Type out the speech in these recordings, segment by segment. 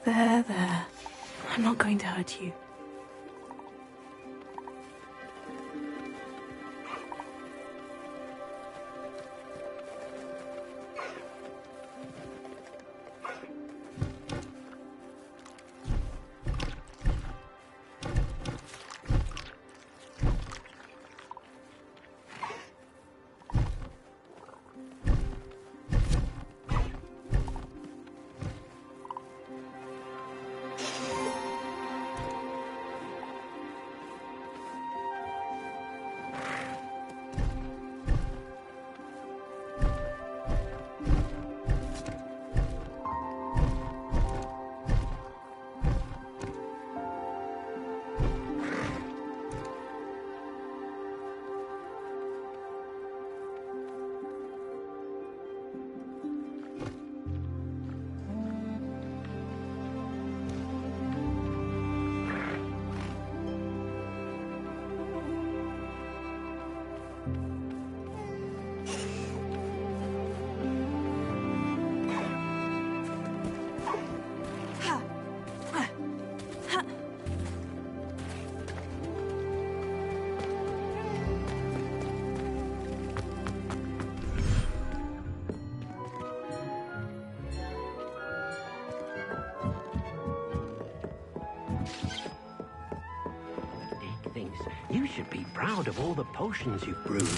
There. I'm not going to hurt you. thinks you should be proud of all the potions you've brewed.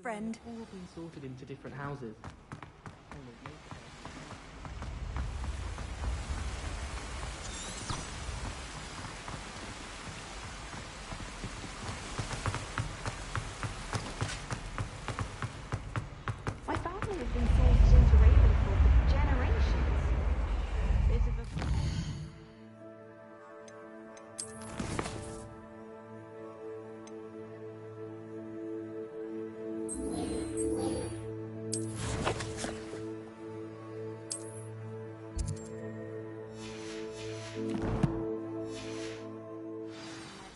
Friend. All been sorted into different houses. My family has been sorted into Ravenclaw for generations. Bit of a...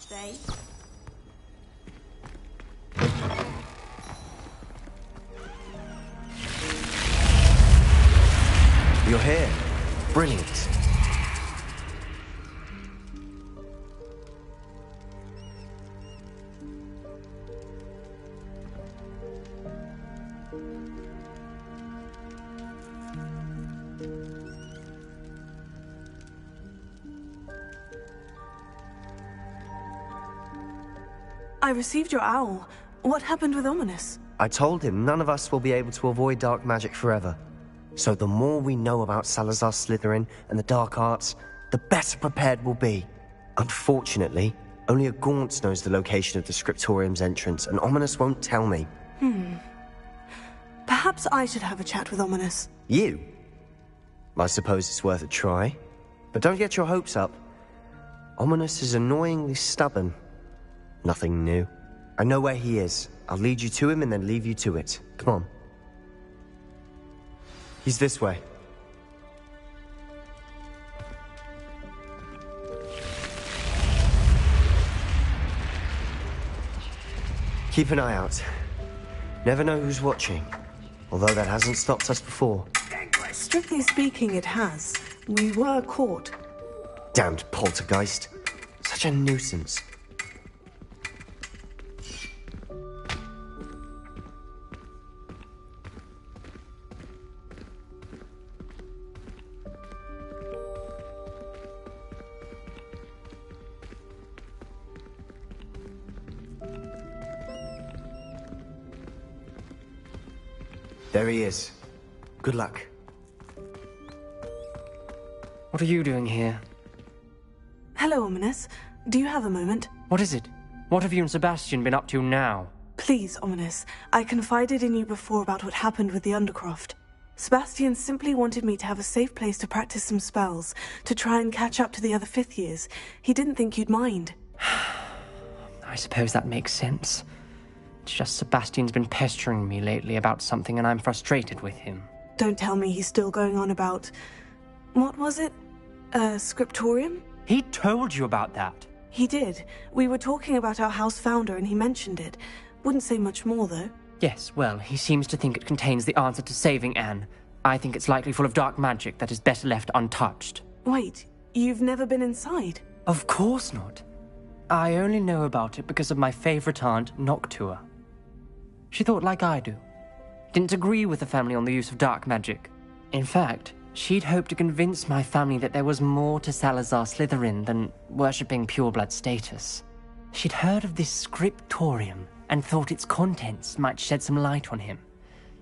say. You're here. Brilliant. I received your owl. What happened with Ominous? I told him none of us will be able to avoid dark magic forever. So the more we know about Salazar Slytherin and the dark arts, the better prepared we'll be. Unfortunately, only a Gaunt knows the location of the Scriptorium's entrance, and Ominous won't tell me. Perhaps I should have a chat with Ominous. You? I suppose it's worth a try. But don't get your hopes up. Ominous is annoyingly stubborn. Nothing new. I know where he is. I'll lead you to him and then leave you to it. Come on. He's this way. Keep an eye out. Never know who's watching. Although that hasn't stopped us before. Strictly speaking, it has. We were caught. Damned poltergeist. Such a nuisance. There he is. Good luck. What are you doing here? Hello, Ominous. Do you have a moment? What is it? What have you and Sebastian been up to now? Please, Ominous. I confided in you before about what happened with the Undercroft. Sebastian simply wanted me to have a safe place to practice some spells, to try and catch up to the other fifth years. He didn't think you'd mind. I suppose that makes sense. It's just Sebastian's been pestering me lately about something and I'm frustrated with him. Don't tell me he's still going on about... What was it? Scriptorium? He told you about that? He did. We were talking about our house founder and he mentioned it. Wouldn't say much more, though. Yes, well, he seems to think it contains the answer to saving Anne. I think it's likely full of dark magic that is better left untouched. Wait, you've never been inside? Of course not. I only know about it because of my favorite aunt, Noctua. She thought like I do. Didn't agree with the family on the use of dark magic. In fact, she'd hoped to convince my family that there was more to Salazar Slytherin than worshipping pureblood status. She'd heard of this scriptorium and thought its contents might shed some light on him.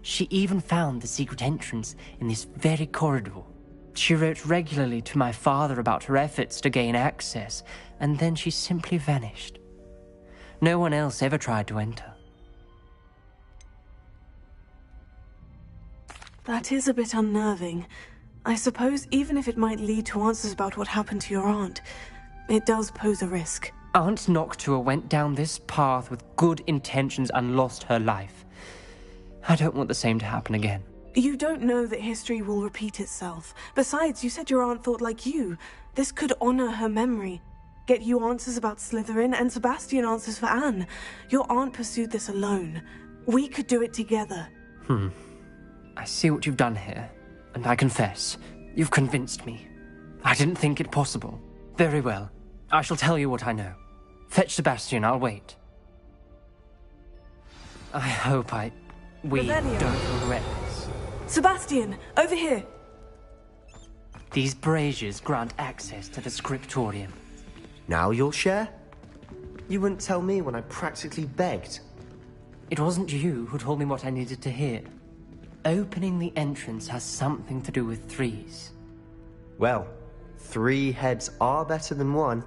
She even found the secret entrance in this very corridor. She wrote regularly to my father about her efforts to gain access, and then she simply vanished. No one else ever tried to enter. That is a bit unnerving. I suppose even if it might lead to answers about what happened to your aunt, it does pose a risk. Aunt Noctua went down this path with good intentions and lost her life. I don't want the same to happen again. You don't know that history will repeat itself. Besides, you said your aunt thought like you. This could honor her memory. Get you answers about Slytherin and Sebastian answers for Anne. Your aunt pursued this alone. We could do it together. I see what you've done here, and I confess, you've convinced me. I didn't think it possible. Very well. I shall tell you what I know. Fetch Sebastian, I'll wait. I hope we Revelio. don't regret this. Sebastian, over here! These braziers grant access to the scriptorium. Now you'll share? You wouldn't tell me when I practically begged. It wasn't you who told me what I needed to hear. Opening the entrance has something to do with threes. Well, 3 heads are better than 1.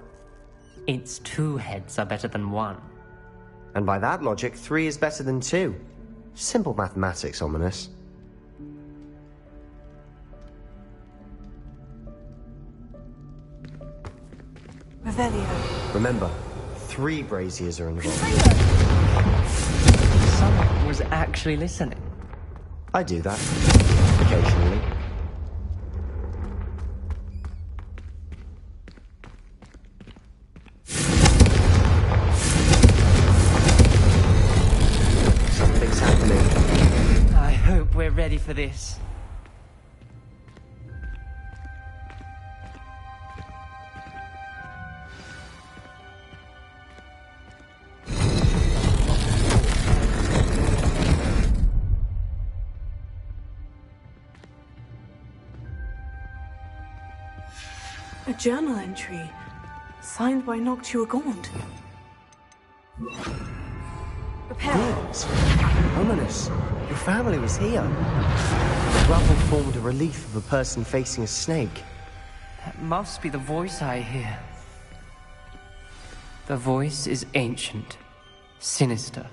Its 2 heads are better than 1. And by that logic, 3 is better than 2. Simple mathematics, Ominous. Revelio. Remember, 3 braziers are involved. Someone was actually listening. I do that. Occasionally. Something's happening. I hope we're ready for this. A journal entry, signed by Noctua Gaunt. Prepare. Ominous, your family was here. The rubble formed a relief of a person facing a snake. That must be the voice I hear. The voice is ancient, sinister.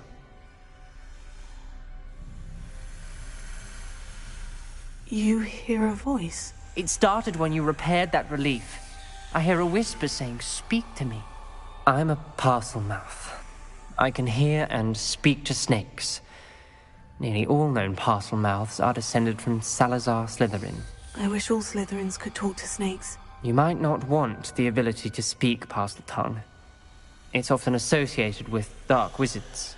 You hear a voice? It started when you repaired that relief. I hear a whisper saying, "Speak to me." I'm a parcel mouth. I can hear and speak to snakes. Nearly all known parcel mouths are descended from Salazar Slytherin. I wish all Slytherins could talk to snakes. You might not want the ability to speak parcel tongue. It's often associated with dark wizards.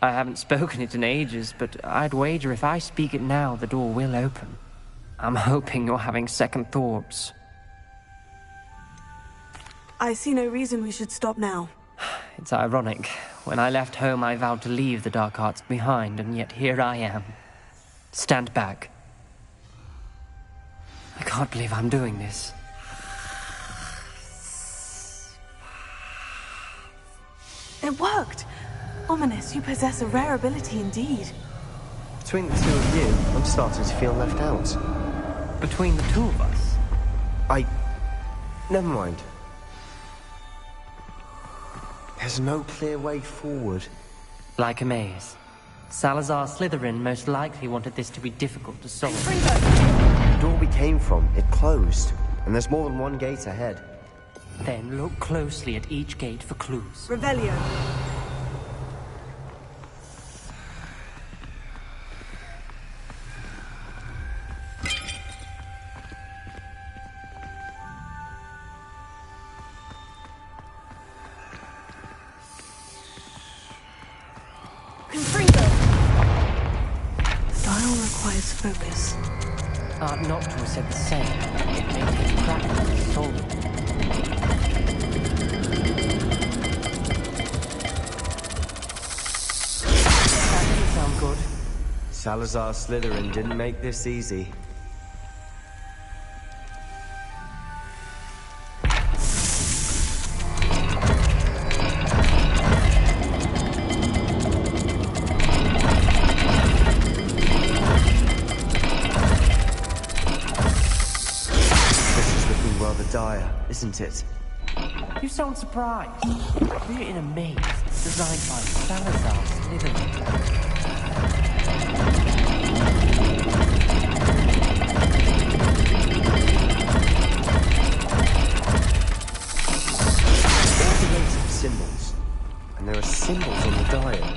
I haven't spoken it in ages, but I'd wager if I speak it now, the door will open. I'm hoping you're having second thoughts. I see no reason we should stop now. It's ironic. When I left home, I vowed to leave the dark arts behind, and yet here I am. Stand back. I can't believe I'm doing this. It worked! Ominous, you possess a rare ability indeed. Between the two of you, I'm starting to feel left out. Between the two of us? Never mind. There's no clear way forward. Like a maze. Salazar Slytherin most likely wanted this to be difficult to solve. The door we came from, it closed. And there's more than one gate ahead. Then look closely at each gate for clues. Revelio. Focus. Aunt Noctua said the same. It made him practice solving it. That didn't sound good. Salazar Slytherin didn't make this easy. Isn't it? You sound surprised. We're in a maze designed by Salazar Slytherin. All the gates have symbols, and there are symbols on the dial.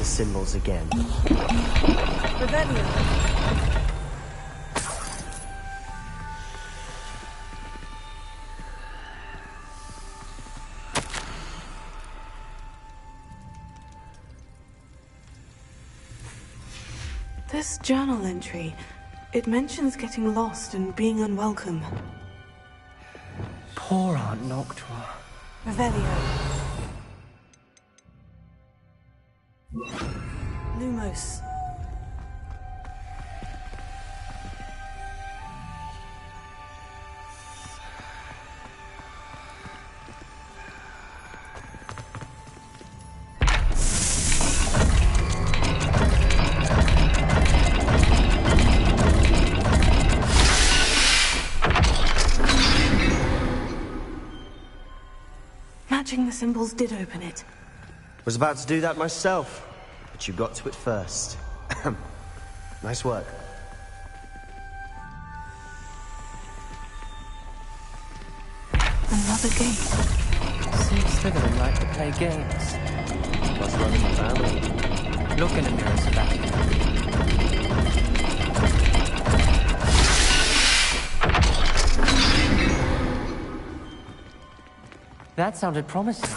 Symbols again. Revelio. This journal entry, it mentions getting lost and being unwelcome. Poor Aunt Noctua. Revelio. Lumos. Matching the symbols did open it. Was about to do that myself. But you got to it first. Nice work. Another gate. Seems Slytherin like to play games. Must run in the family. Look in a mirror, Sebastian. That sounded promising.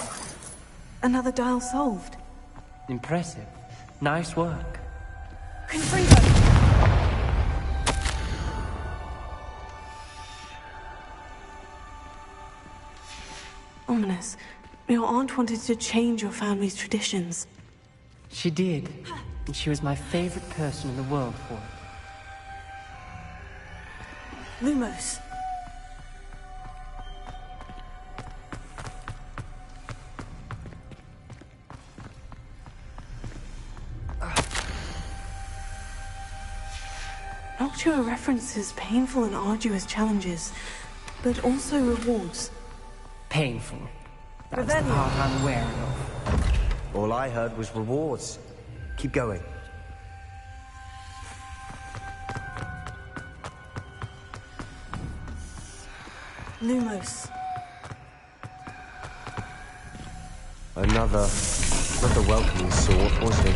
Another dial solved. Impressive. Nice work. Confringo! Ominous. Your aunt wanted to change your family's traditions. She did. And she was my favorite person in the world for it. Lumos. Noctua references painful and arduous challenges, but also rewards. Painful. That's the part I'm wary of. All I heard was rewards. Keep going. Lumos. Another welcoming sword, wasn't it?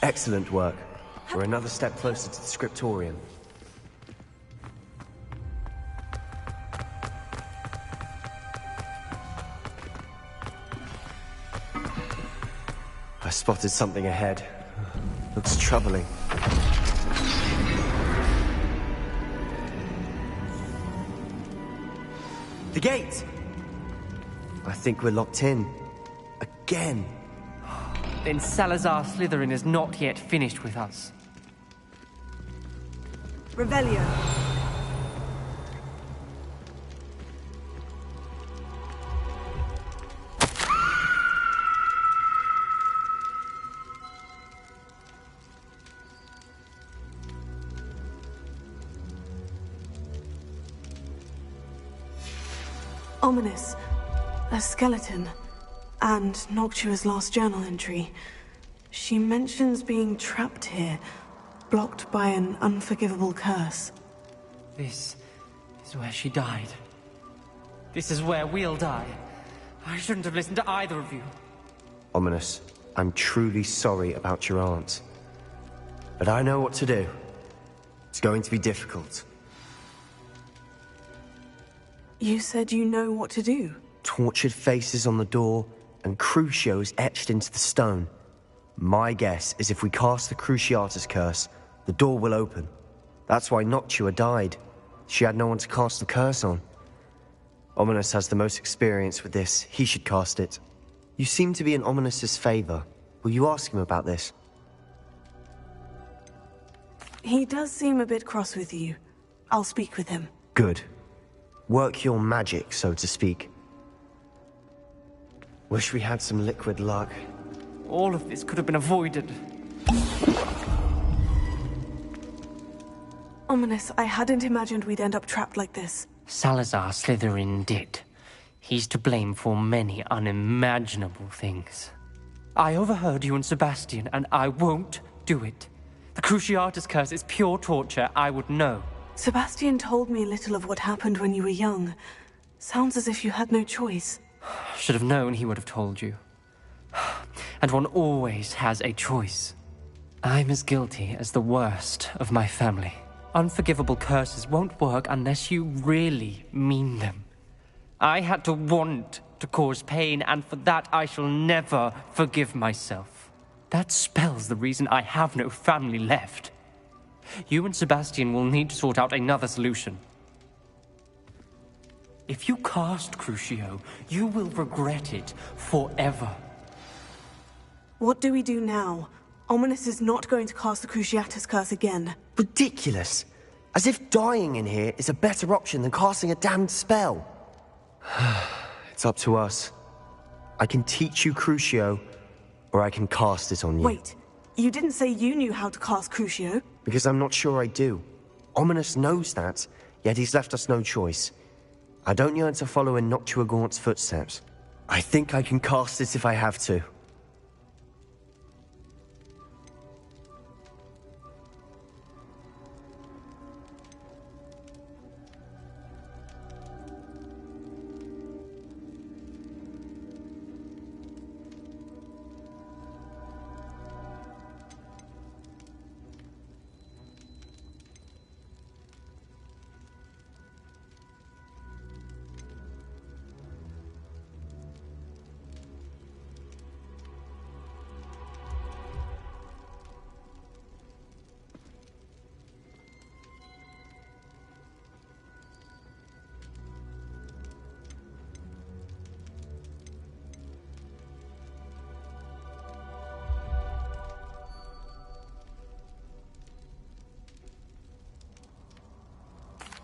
Excellent work. We're another step closer to the scriptorium. I spotted something ahead. Looks troubling. The gate! I think we're locked in. Again. Then Salazar Slytherin is not yet finished with us. Revelio. Ominous. A skeleton. And Noctua's last journal entry. She mentions being trapped here, blocked by an unforgivable curse. This is where she died. This is where we'll die. I shouldn't have listened to either of you. Ominous, I'm truly sorry about your aunt. But I know what to do. It's going to be difficult. You said you know what to do. Tortured faces on the door, and Crucios etched into the stone. My guess is if we cast the Cruciatus curse, the door will open. That's why Noctua died. She had no one to cast the curse on. Ominous has the most experience with this. He should cast it. You seem to be in Ominous's favor. Will you ask him about this? He does seem a bit cross with you. I'll speak with him. Good. Work your magic, so to speak. Wish we had some liquid luck. All of this could have been avoided. Ominous, I hadn't imagined we'd end up trapped like this. Salazar Slytherin did. He's to blame for many unimaginable things. I overheard you and Sebastian, and I won't do it. The Cruciatus curse is pure torture, I would know. Sebastian told me a little of what happened when you were young. Sounds as if you had no choice. Should have known he would have told you. And one always has a choice. I'm as guilty as the worst of my family. Unforgivable curses won't work unless you really mean them. I had to want to cause pain, and for that I shall never forgive myself. That spells the reason I have no family left. You and Sebastian will need to sort out another solution. If you cast Crucio, you will regret it forever. What do we do now? Ominous is not going to cast the Cruciatus curse again. Ridiculous. As if dying in here is a better option than casting a damned spell. It's up to us. I can teach you Crucio, or I can cast it on you. Wait, you didn't say you knew how to cast Crucio? Because I'm not sure I do. Ominous knows that, yet he's left us no choice. I don't yearn to follow in Noctua Gaunt's footsteps. I think I can cast it if I have to.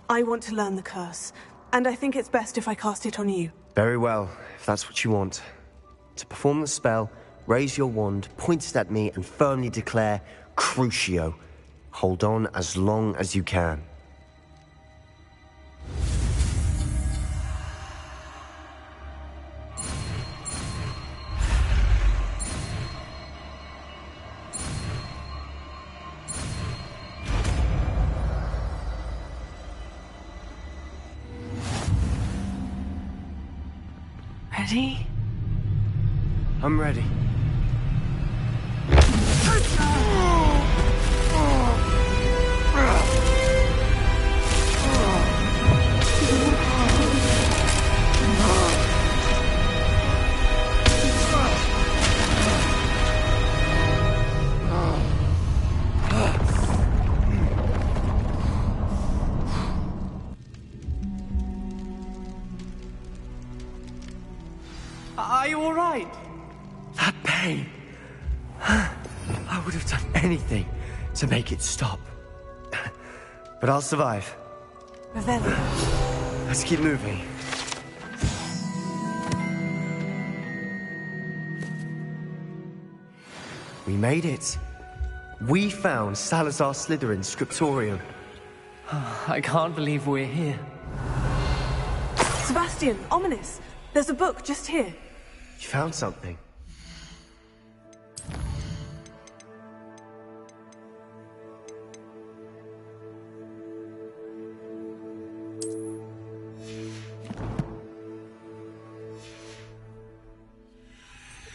I want to learn the curse, and I think it's best if I cast it on you. Very well, if that's what you want. To perform the spell, raise your wand, point it at me, and firmly declare, Crucio. Hold on as long as you can. Ready? I'm ready. Are you alright? That pain. I would have done anything to make it stop. But I'll survive. Revelio. Let's keep moving. We made it. We found Salazar Slytherin's scriptorium. I can't believe we're here. Sebastian, ominous. There's a book just here. You found something.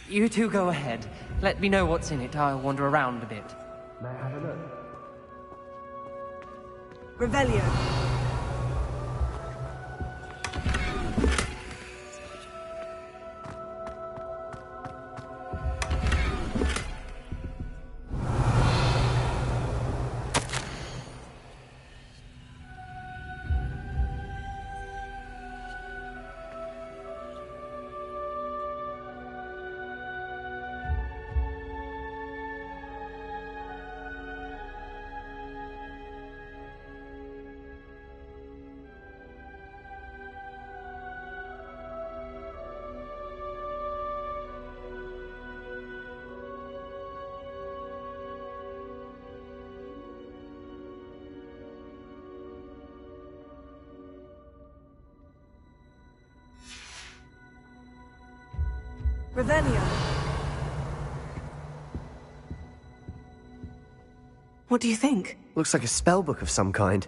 You two go ahead. Let me know what's in it. I'll wander around a bit. May I have a look? Revelio. Revelio. What do you think? Looks like a spellbook of some kind.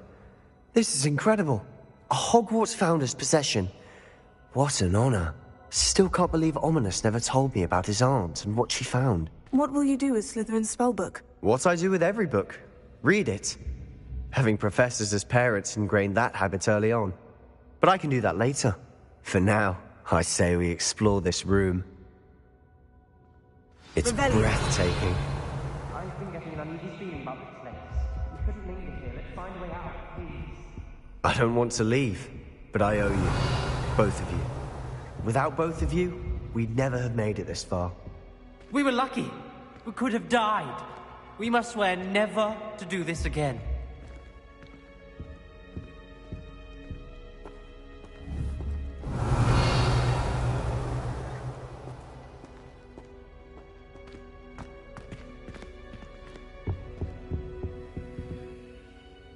This is incredible. A Hogwarts founder's possession. What an honor. Still can't believe Ominous never told me about his aunt and what she found. What will you do with Slytherin's spellbook? What I do with every book. Read it. Having professors as parents ingrained that habit early on. But I can do that later. For now, I say we explore this room. It's Revelio. breathtaking. I've been getting an uneasy feeling about this place. We couldn't linger here. Let's find a way out, please. I don't want to leave, but I owe you. Both of you. Without both of you, we'd never have made it this far. We were lucky. We could have died. We must swear never to do this again.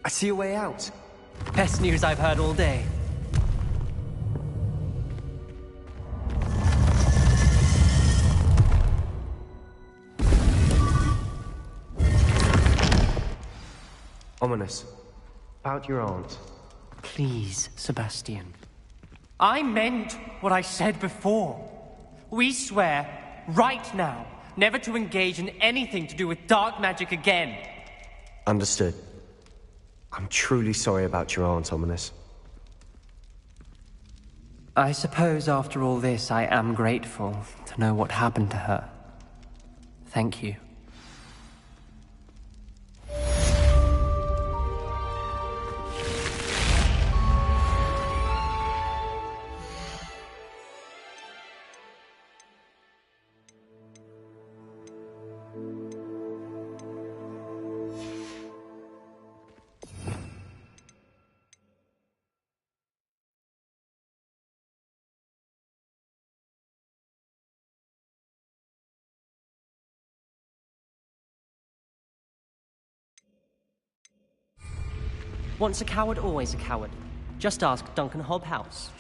I see a way out. Best news I've heard all day. Ominous. About your aunt. Please, Sebastian. I meant what I said before. We swear, right now, never to engage in anything to do with dark magic again. Understood. I'm truly sorry about your aunt, Ominous. I suppose after all this, I am grateful to know what happened to her. Thank you. Once a coward, always a coward. Just ask Duncan Hobhouse.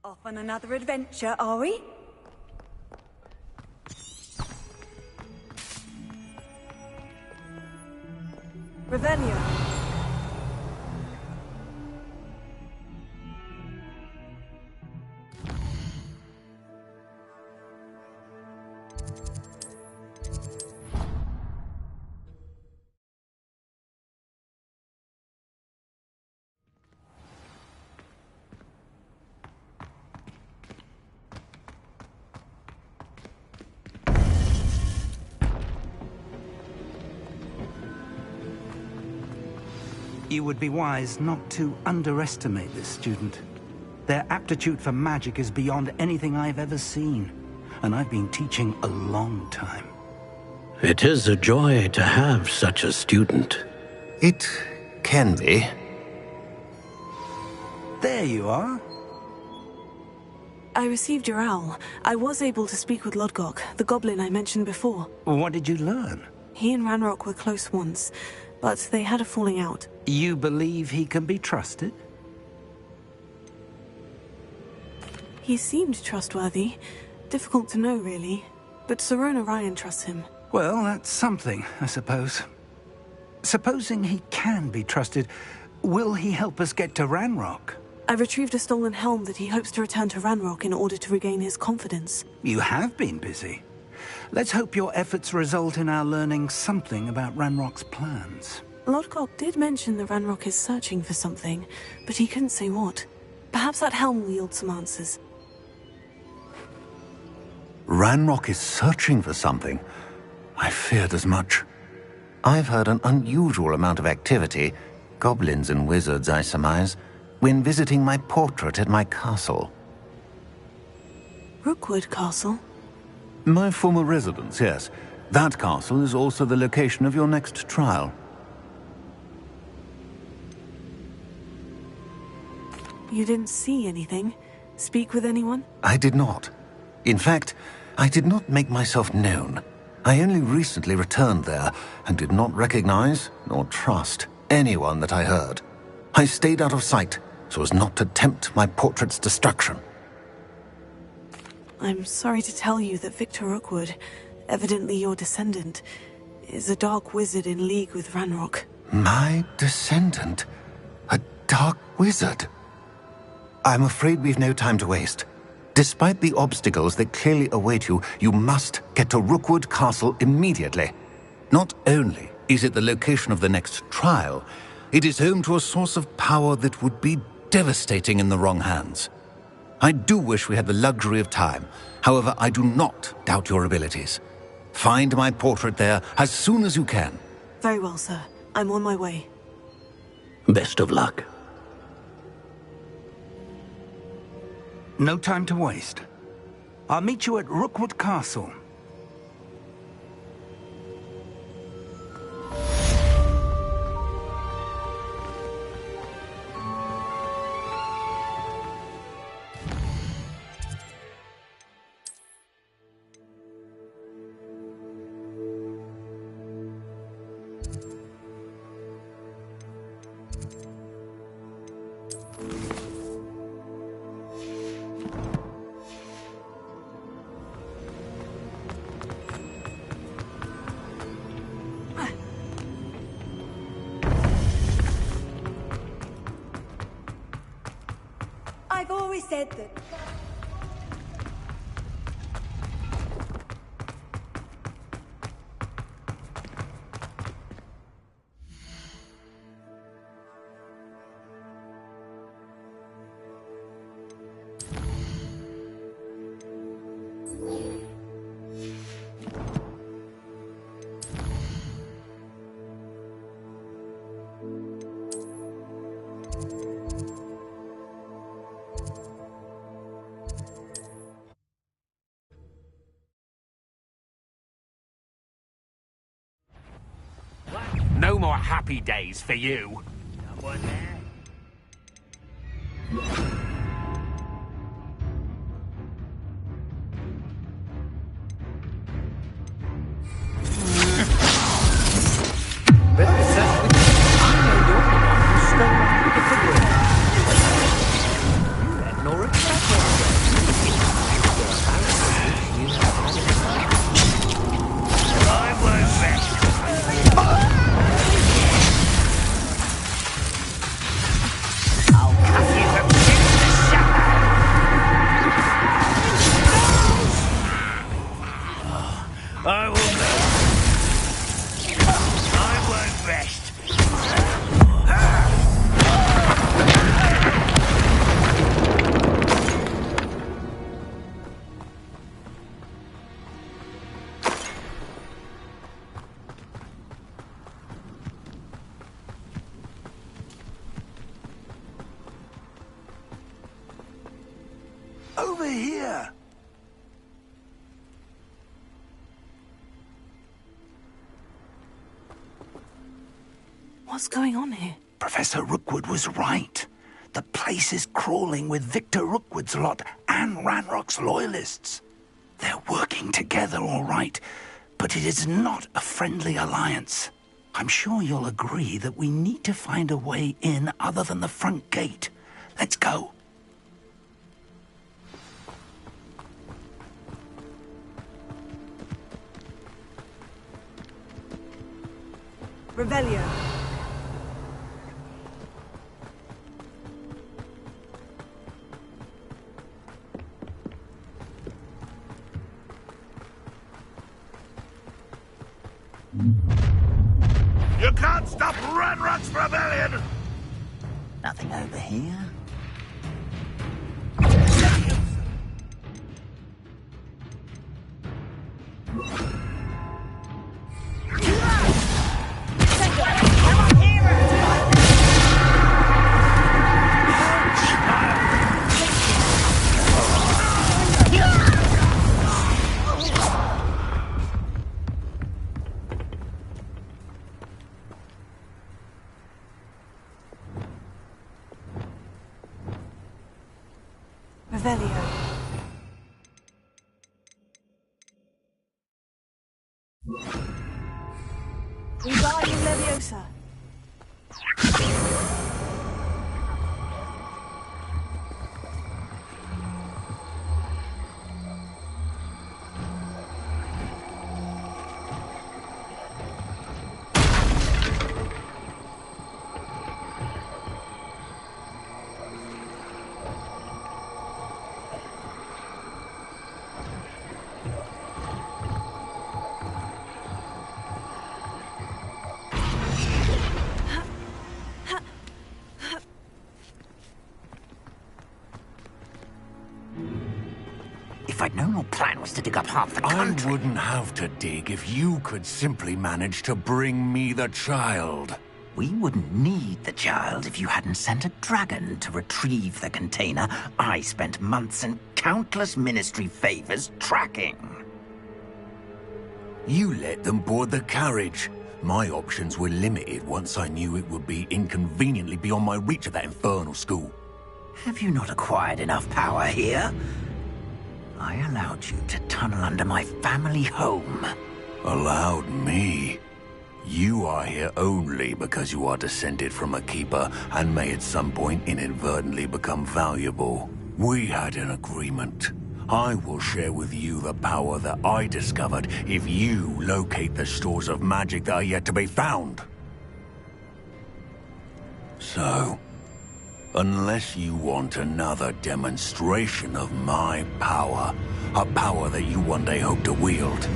Off on another adventure, are we? Revelio. You would be wise not to underestimate this student. Their aptitude for magic is beyond anything I've ever seen, and I've been teaching a long time. It is a joy to have such a student. It can be. There you are. I received your owl. I was able to speak with Lodgok, the goblin I mentioned before. What did you learn? He and Ranrock were close once, but they had a falling out. You believe he can be trusted? He seemed trustworthy. Difficult to know, really. But Sirona Ryan trusts him. Well, that's something, I suppose. Supposing he can be trusted, will he help us get to Ranrock? I've retrieved a stolen helm that he hopes to return to Ranrock in order to regain his confidence. You have been busy. Let's hope your efforts result in our learning something about Ranrock's plans. Lodgok did mention that Ranrock is searching for something, but he couldn't say what. Perhaps that helm will yield some answers. Ranrock is searching for something. I feared as much. I've heard an unusual amount of activity, goblins and wizards, I surmise, when visiting my portrait at my castle. Rookwood Castle? My former residence, yes. That castle is also the location of your next trial. You didn't see anything? Speak with anyone? I did not. In fact, I did not make myself known. I only recently returned there and did not recognize nor trust anyone that I heard. I stayed out of sight so as not to tempt my portrait's destruction. I'm sorry to tell you that Victor Rookwood, evidently your descendant, is a dark wizard in league with Ranrock. My descendant? A dark wizard? I'm afraid we've no time to waste. Despite the obstacles that clearly await you, you must get to Rookwood Castle immediately. Not only is it the location of the next trial, it is home to a source of power that would be devastating in the wrong hands. I do wish we had the luxury of time. However, I do not doubt your abilities. Find my portrait there as soon as you can. Very well, sir. I'm on my way. Best of luck. No time to waste. I'll meet you at Rookwood Castle. I've always said that. No more happy days for you. Someone there? I will know. I won't rest. Over here! What's going on here? Professor Rookwood was right. The place is crawling with Victor Rookwood's lot and Ranrock's loyalists. They're working together, all right, but it is not a friendly alliance. I'm sure you'll agree that we need to find a way in other than the front gate. Let's go. Revelio. You can't stop Ranrock's rebellion! Nothing over here? Revelio. Wingardium Leviosa. If I'd known your plan was to dig up half the country... I wouldn't have to dig if you could simply manage to bring me the child. We wouldn't need the child if you hadn't sent a dragon to retrieve the container I spent months and countless ministry favors tracking. You let them board the carriage. My options were limited once I knew it would be inconveniently beyond my reach at that infernal school. Have you not acquired enough power here? I allowed you to tunnel under my family home. Allowed me? You are here only because you are descended from a keeper and may at some point inadvertently become valuable. We had an agreement. I will share with you the power that I discovered if you locate the stores of magic that are yet to be found. So, unless you want another demonstration of my power, a power that you one day hope to wield,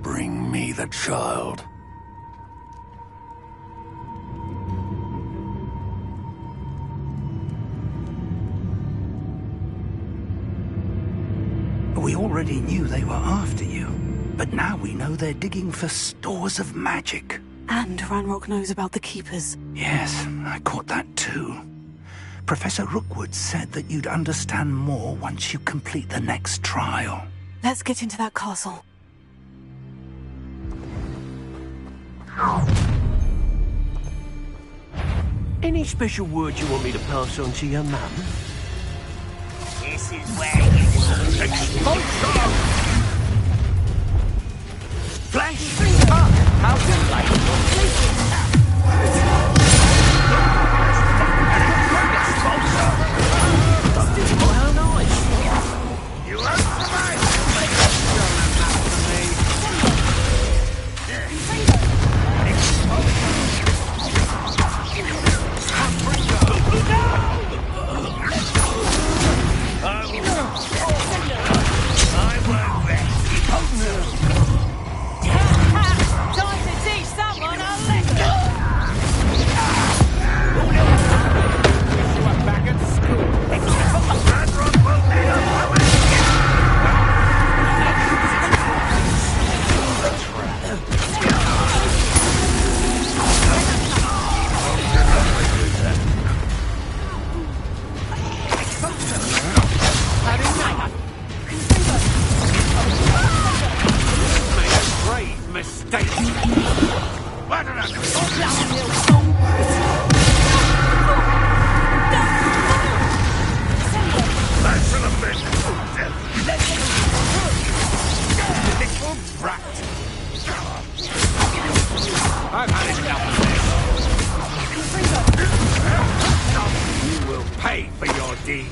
bring me the child. We already knew they were after you, but now we know they're digging for stores of magic. And Ranrock knows about the Keepers. Yes, I caught that too. Professor Rookwood said that you'd understand more once you complete the next trial. Let's get into that castle. Any special word you want me to pass on to your mum? This is where you Expulsion! flesh! How good like How nice! You won't survive! I won't brat! I've had enough of this! You will pay for your deed!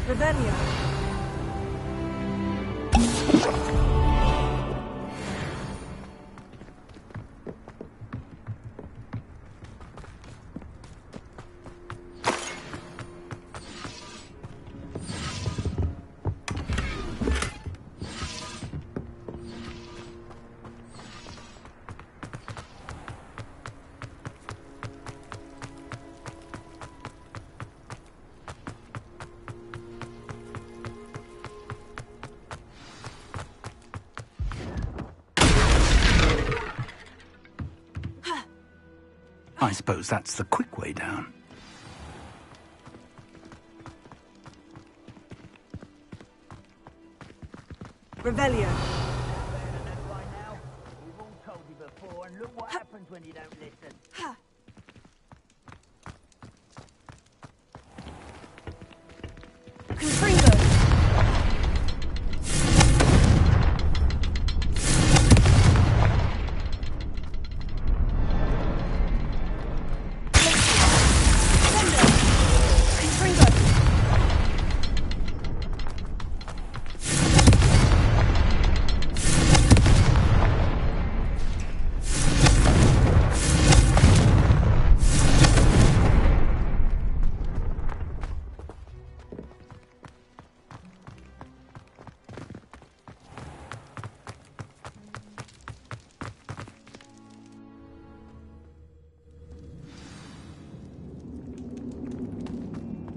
Revelio. I suppose that's the quick way down. Revelio. We've all told you before, and look what happens when you don't listen. Confringo.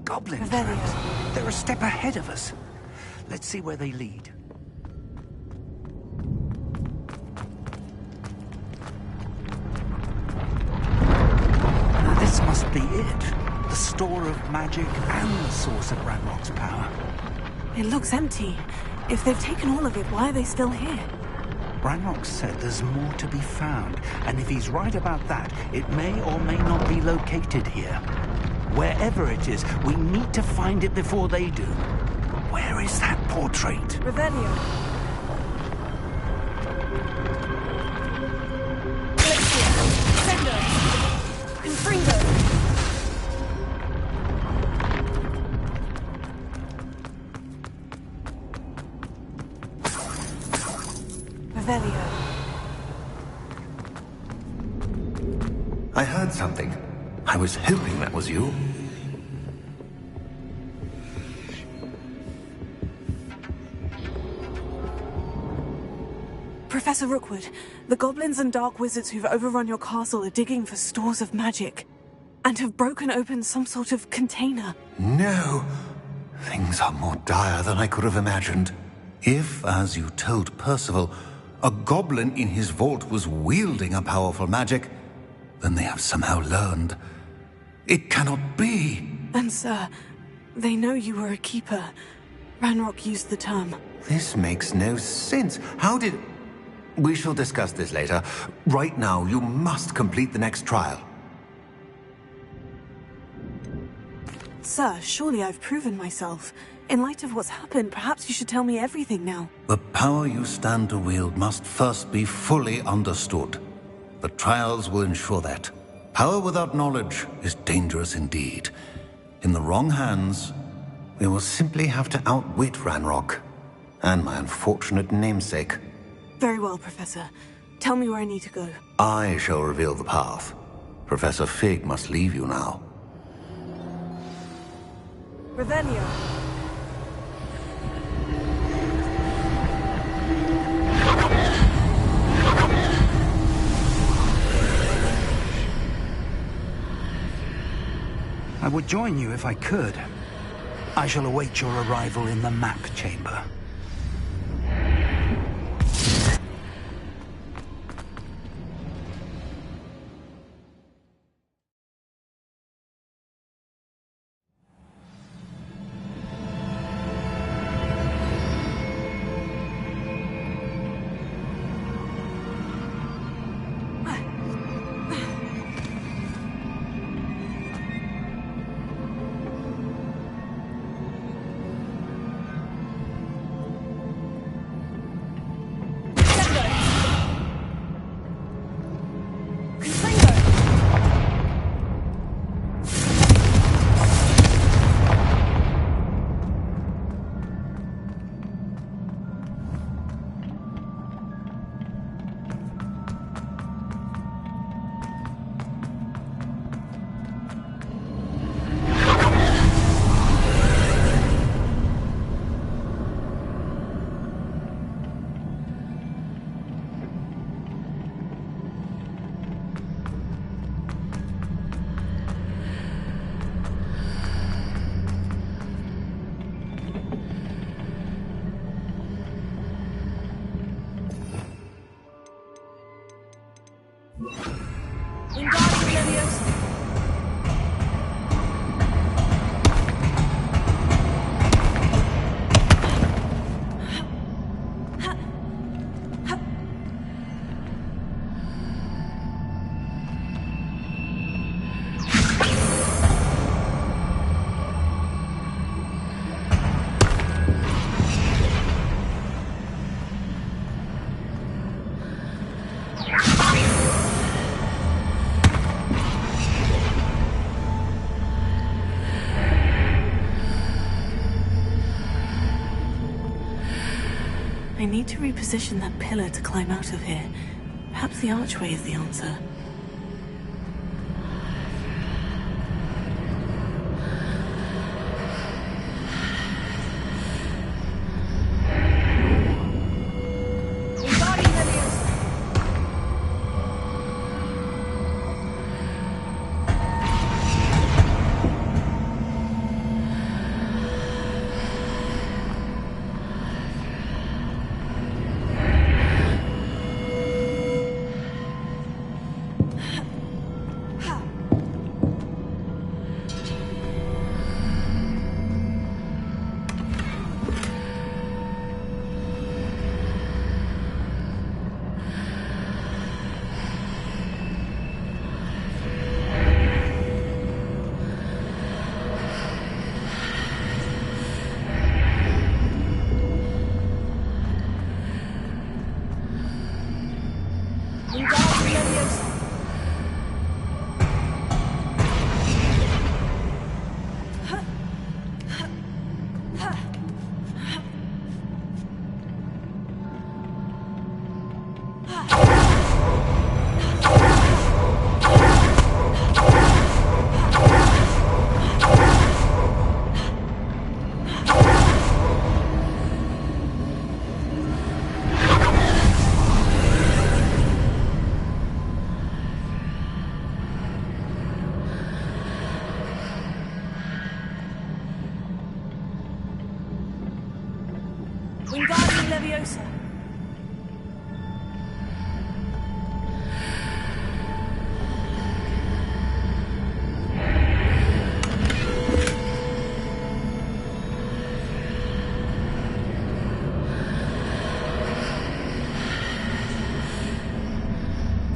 Goblin Revelio. traps. They're a step ahead of us. Let's see where they lead. Now, this must be it. The store of magic and the source of Ranrock's power. It looks empty. If they've taken all of it, why are they still here? Ranrock said there's more to be found, and if he's right about that, it may or may not be located here. Wherever it is, we need to find it before they do. Where is that portrait? Revelio. Confringo. Revelio. I heard something. I was hoping that was you. Professor Rookwood, the goblins and dark wizards who've overrun your castle are digging for stores of magic and have broken open some sort of container. No. Things are more dire than I could have imagined. If, as you told Percival, a goblin in his vault was wielding a powerful magic, then they have somehow learned. It cannot be. And sir, they know you were a keeper. Ranrock used the term. This makes no sense. How did... We shall discuss this later. Right now, you must complete the next trial. Sir, surely I've proven myself. In light of what's happened, perhaps you should tell me everything now. The power you stand to wield must first be fully understood. The trials will ensure that. Power without knowledge is dangerous indeed. In the wrong hands, we will simply have to outwit Ranrock and my unfortunate namesake. Very well, Professor. Tell me where I need to go. I shall reveal the path. Professor Fig must leave you now. Revelio. I would join you if I could. I shall await your arrival in the map chamber. I need to reposition that pillar to climb out of here. Perhaps the archway is the answer.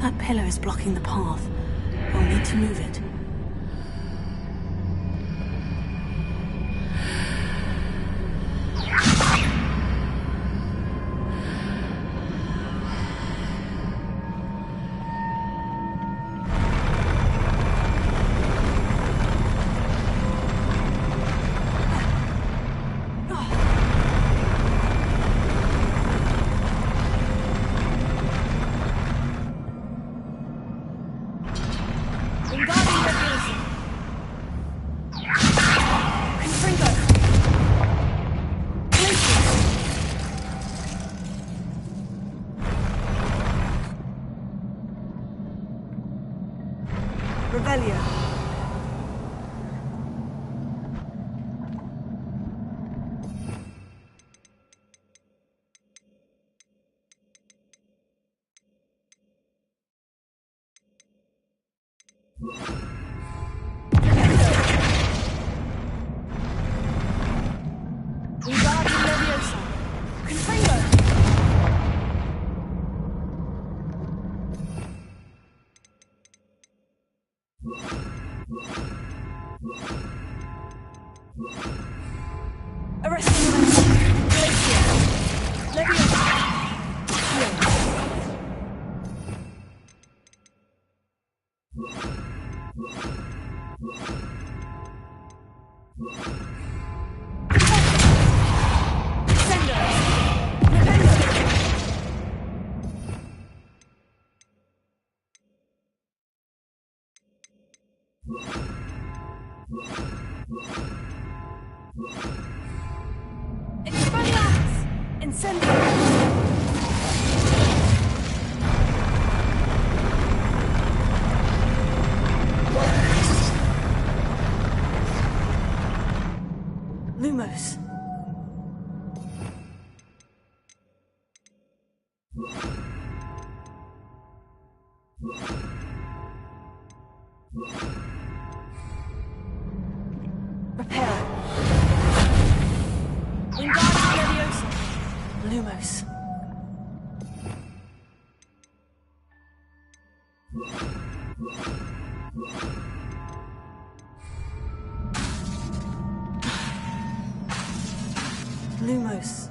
That pillar is blocking the path. I'll need to move it. Lumos. Repair. Wingardium Leviosa. Lumos. Lumos.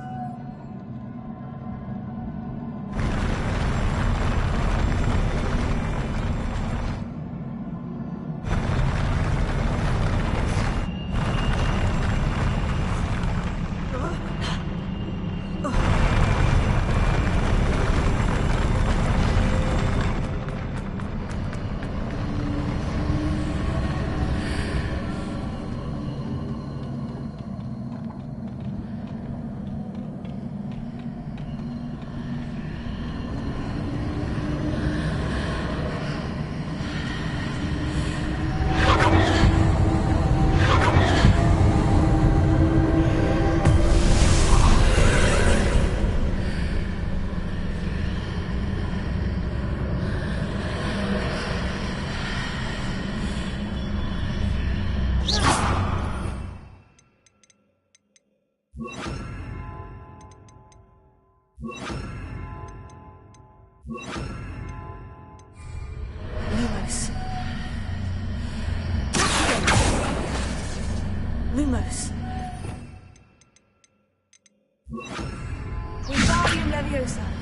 Lumos. Wingardium Leviosa.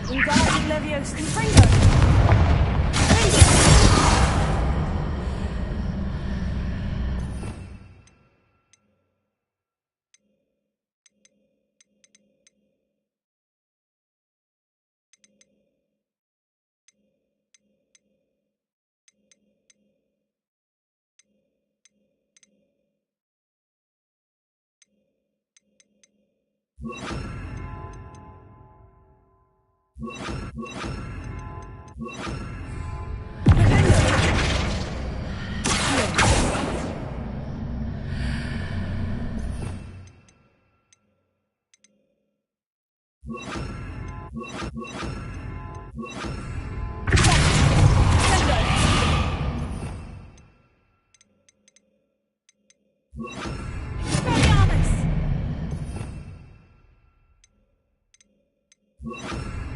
Wingardium Leviosa. Confringo.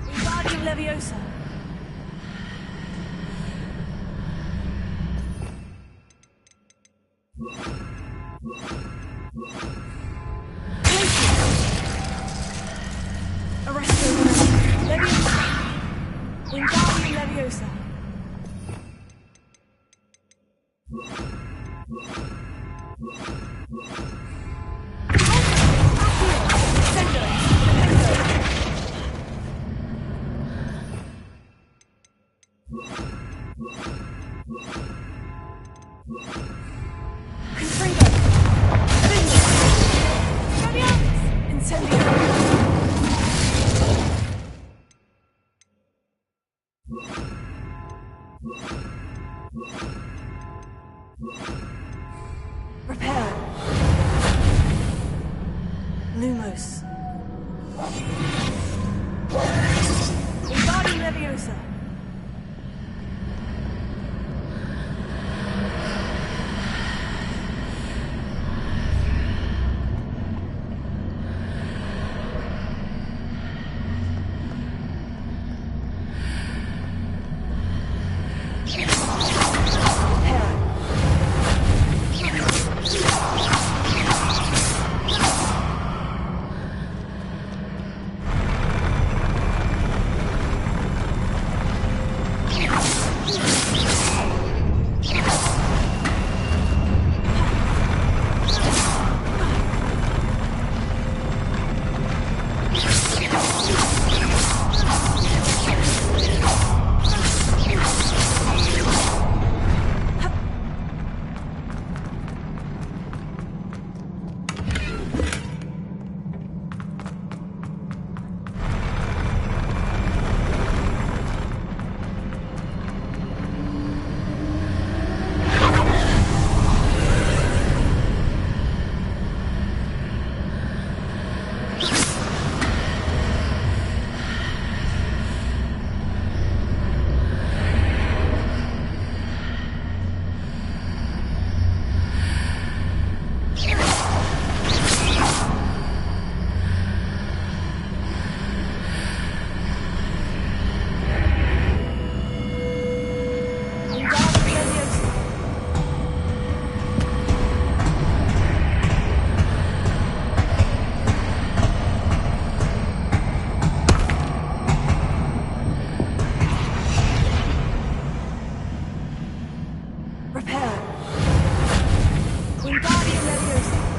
Wingardium Leviosa. Arresto Leviosa. Wingardium Leviosa. Repair. Lumos. Wingardium Leviosa. Repair it. Wingardium Leviosa.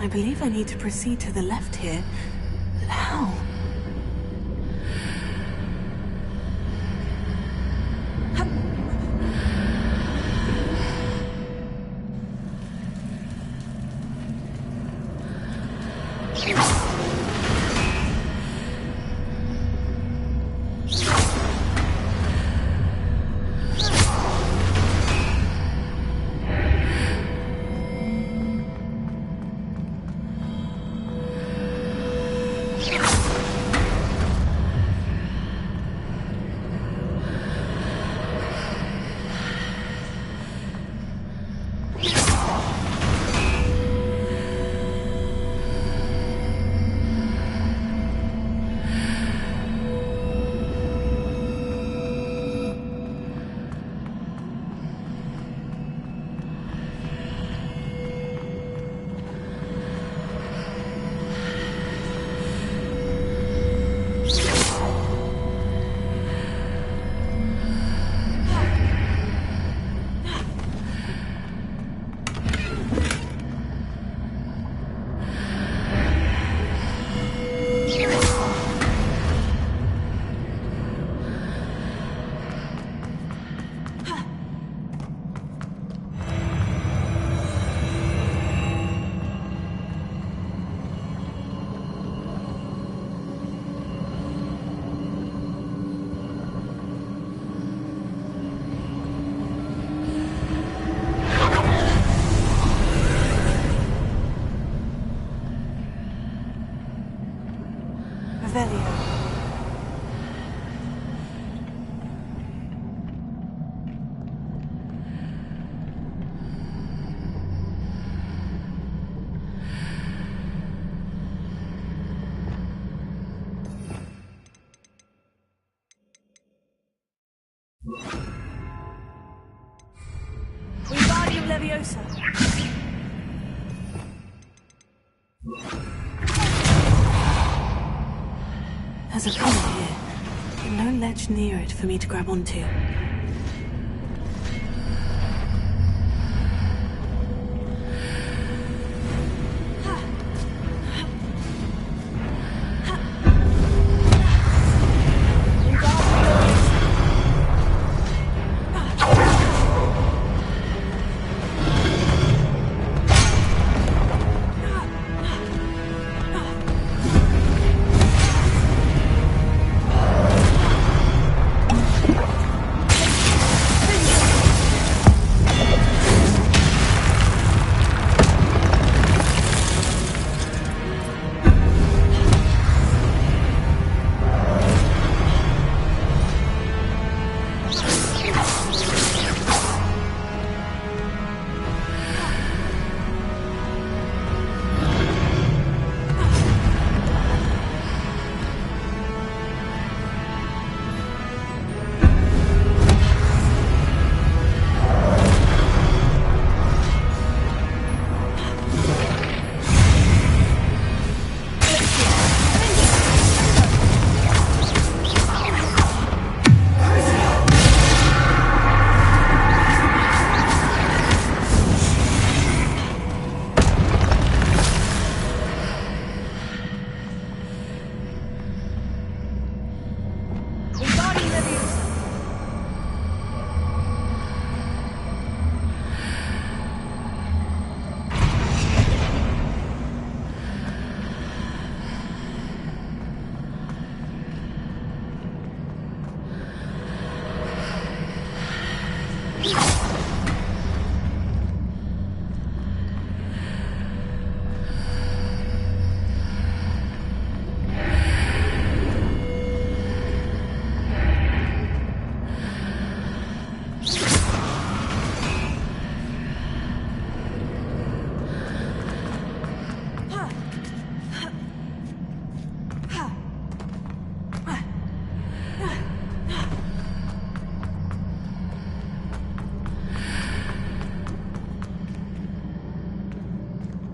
I believe I need to proceed to the left here. But how? Wingardium Leviosa. There's a column here, but no ledge near it for me to grab onto.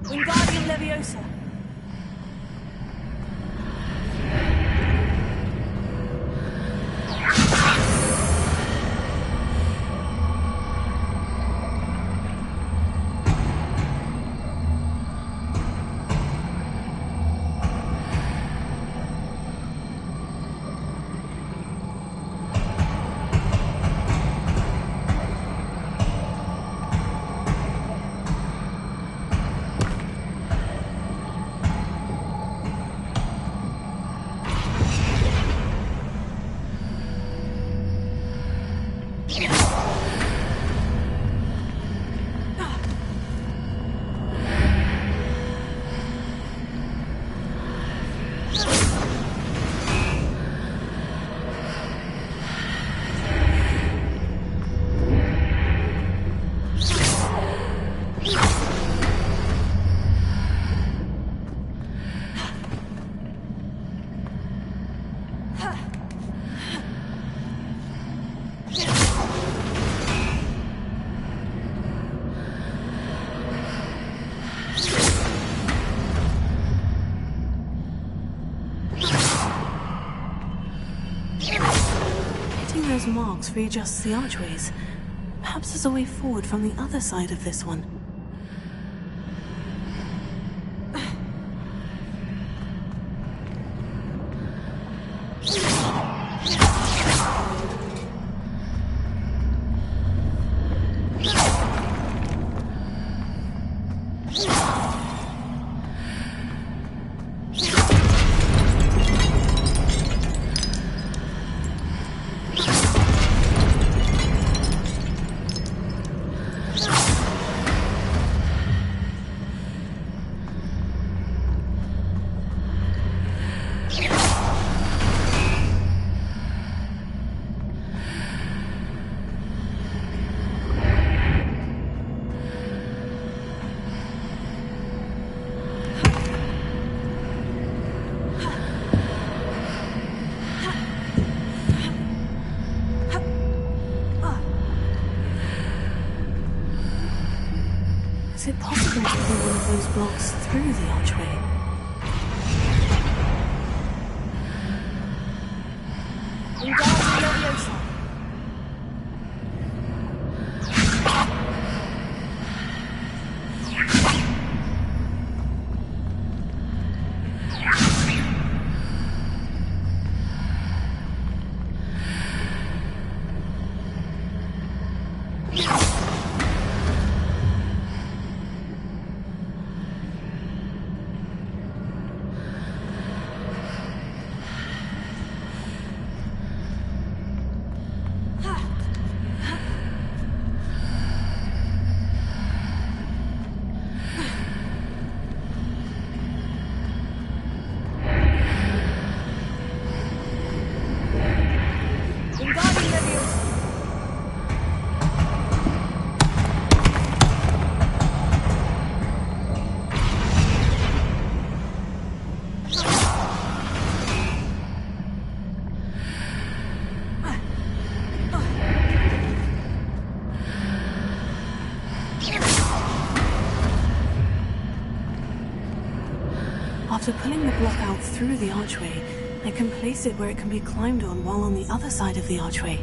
Wingardium Leviosa. those marks readjusts the archways. Perhaps there's a way forward from the other side of this one. Is it possible to pull one of those blocks through the archway? After pulling the block out through the archway, I can place it where it can be climbed on while on the other side of the archway.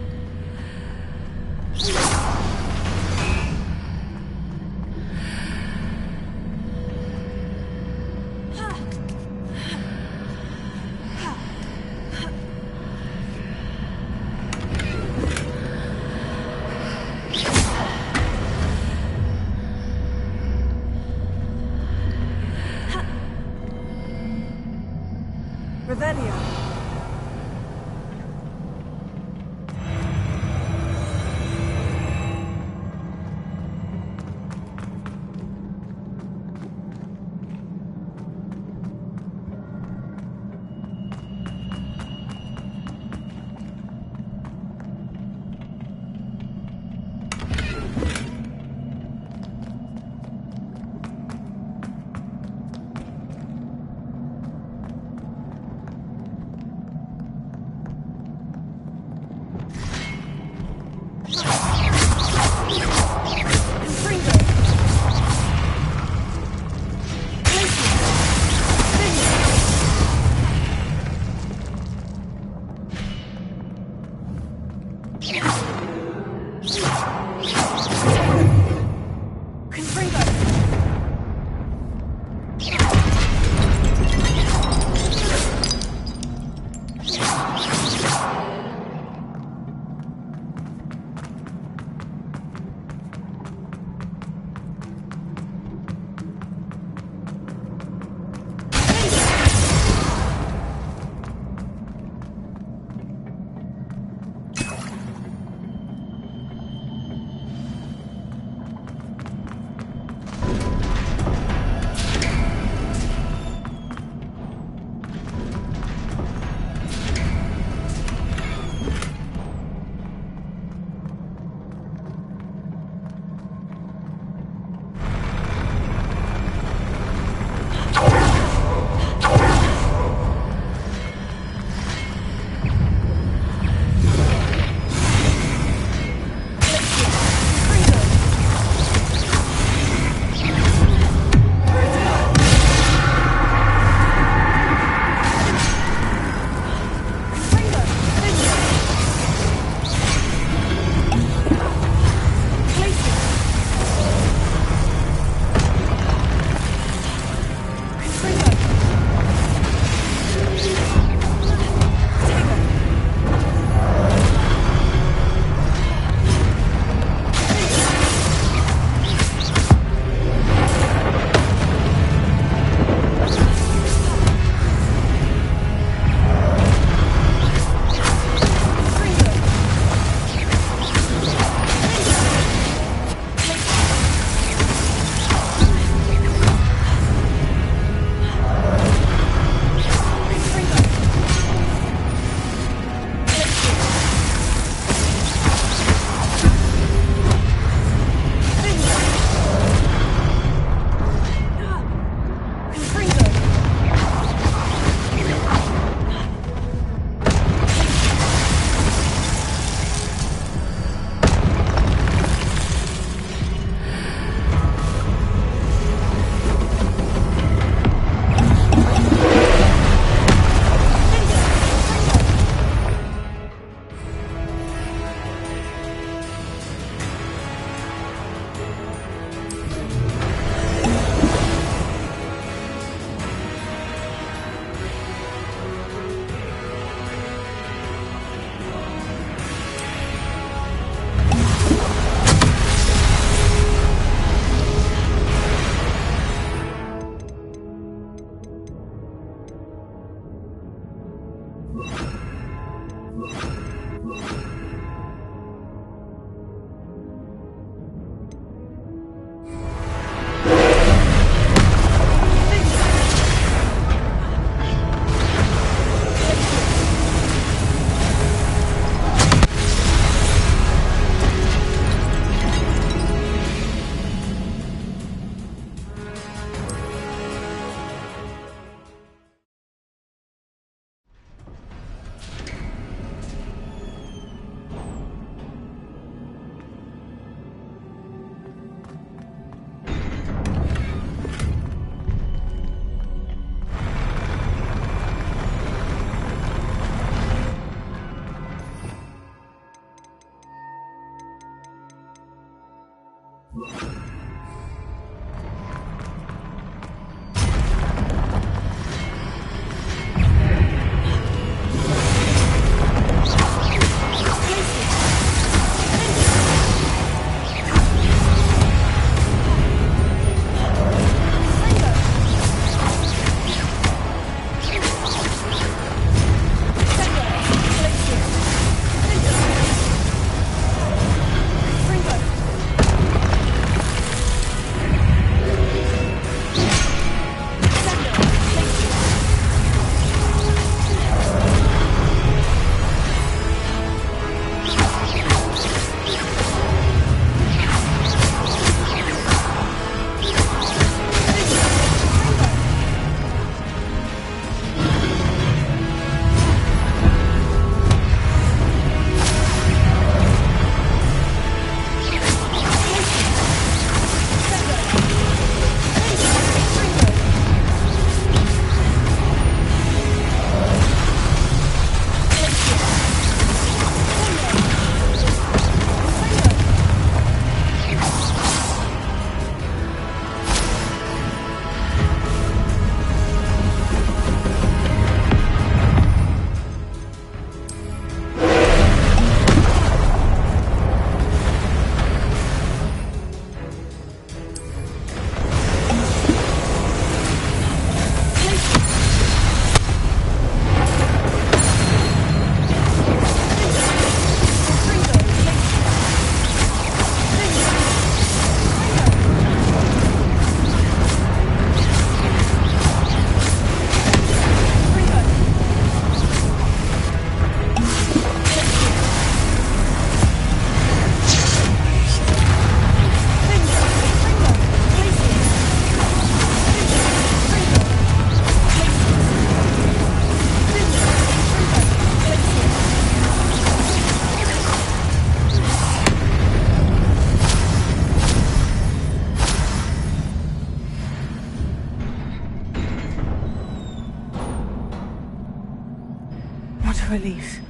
a relief.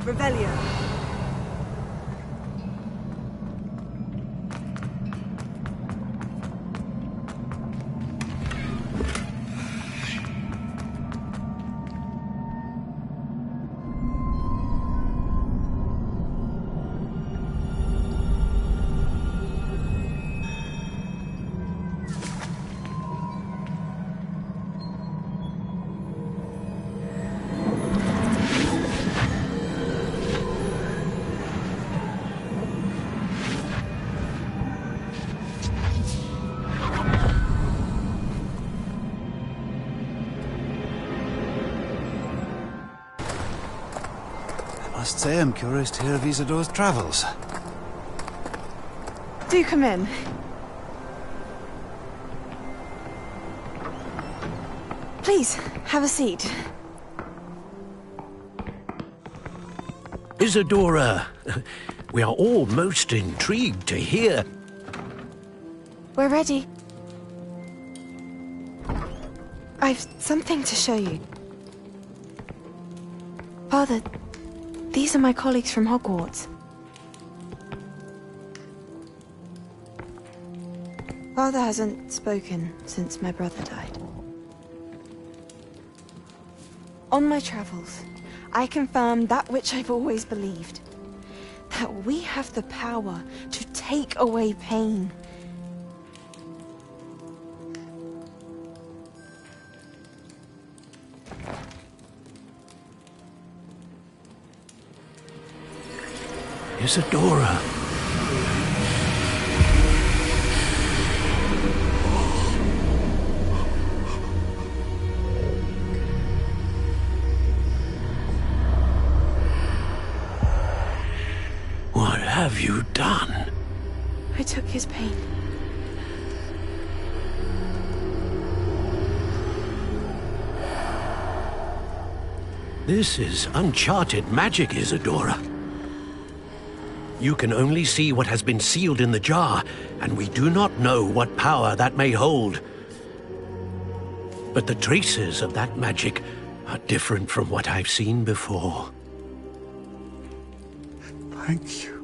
Revelio. I must say I'm curious to hear of Isidore's travels. Do come in. Please, have a seat. Isadora, we are all most intrigued to hear. We're ready. I've something to show you. Father, these are my colleagues from Hogwarts. Father hasn't spoken since my brother died. On my travels, I confirmed that which I've always believed. That we have the power to take away pain. Isadora. What have you done? I took his pain. This is uncharted magic, Isadora. You can only see what has been sealed in the jar, and we do not know what power that may hold. But the traces of that magic are different from what I've seen before. Thank you.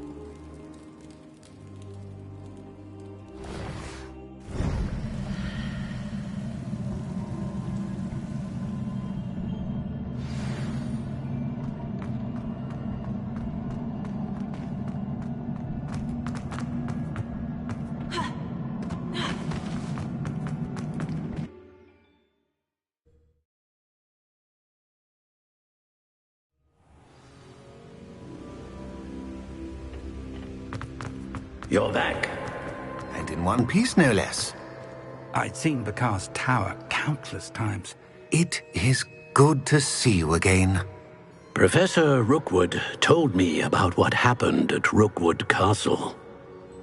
You're back. And in one piece, no less. I'd seen Bakar's tower countless times. It is good to see you again. Professor Rookwood told me about what happened at Rookwood Castle.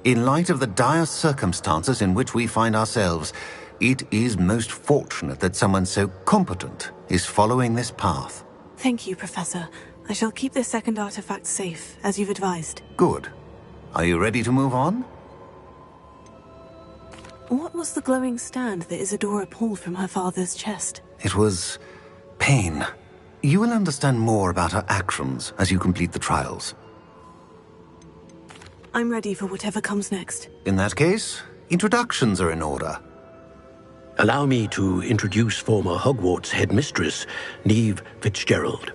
In light of the dire circumstances in which we find ourselves, it is most fortunate that someone so competent is following this path. Thank you, Professor. I shall keep this second artifact safe, as you've advised. Good. Are you ready to move on? What was the glowing stand that Isadora pulled from her father's chest? It was pain. You will understand more about her actions as you complete the trials. I'm ready for whatever comes next. In that case, introductions are in order. Allow me to introduce former Hogwarts headmistress, Neve Fitzgerald.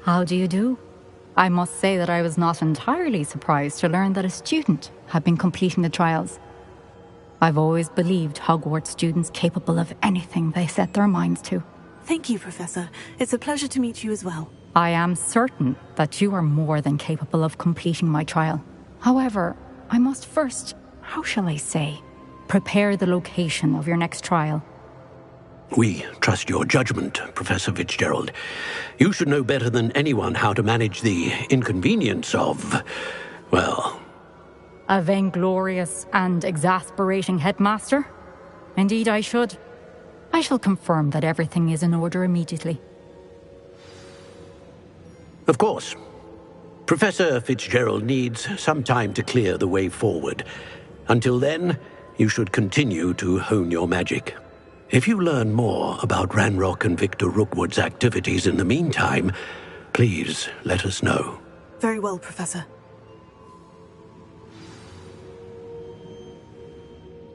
How do you do? I must say that I was not entirely surprised to learn that a student had been completing the trials. I've always believed Hogwarts students capable of anything they set their minds to. Thank you, Professor. It's a pleasure to meet you as well. I am certain that you are more than capable of completing my trial. However, I must first, how shall I say, prepare the location of your next trial. We trust your judgment, Professor Fitzgerald. You should know better than anyone how to manage the inconvenience of, well... A vainglorious and exasperating headmaster? Indeed I should. I shall confirm that everything is in order immediately. Of course. Professor Fitzgerald needs some time to clear the way forward. Until then, you should continue to hone your magic. If you learn more about Ranrock and Victor Rookwood's activities in the meantime, please let us know. Very well, Professor.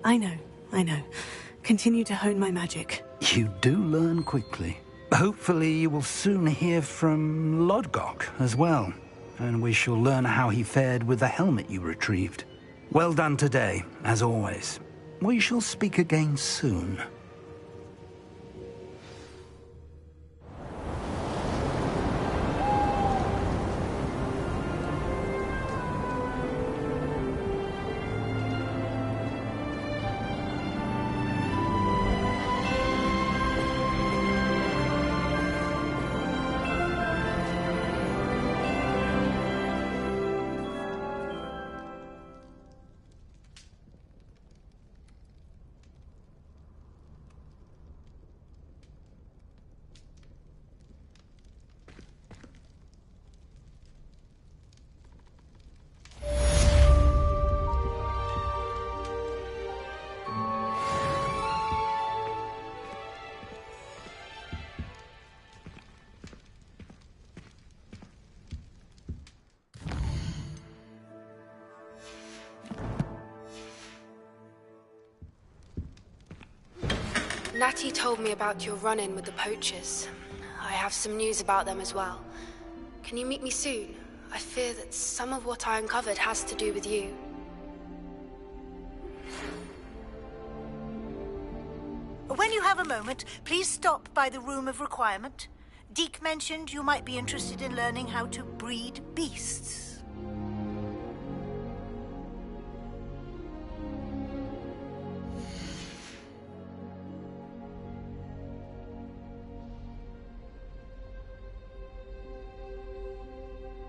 I know. Continue to hone my magic. You do learn quickly. Hopefully you will soon hear from Lodgok as well, and we shall learn how he fared with the helmet you retrieved. Well done today, as always. We shall speak again soon. Natty told me about your run-in with the poachers. I have some news about them as well. Can you meet me soon? I fear that some of what I uncovered has to do with you. When you have a moment, please stop by the Room of Requirement. Deke mentioned you might be interested in learning how to breed beasts.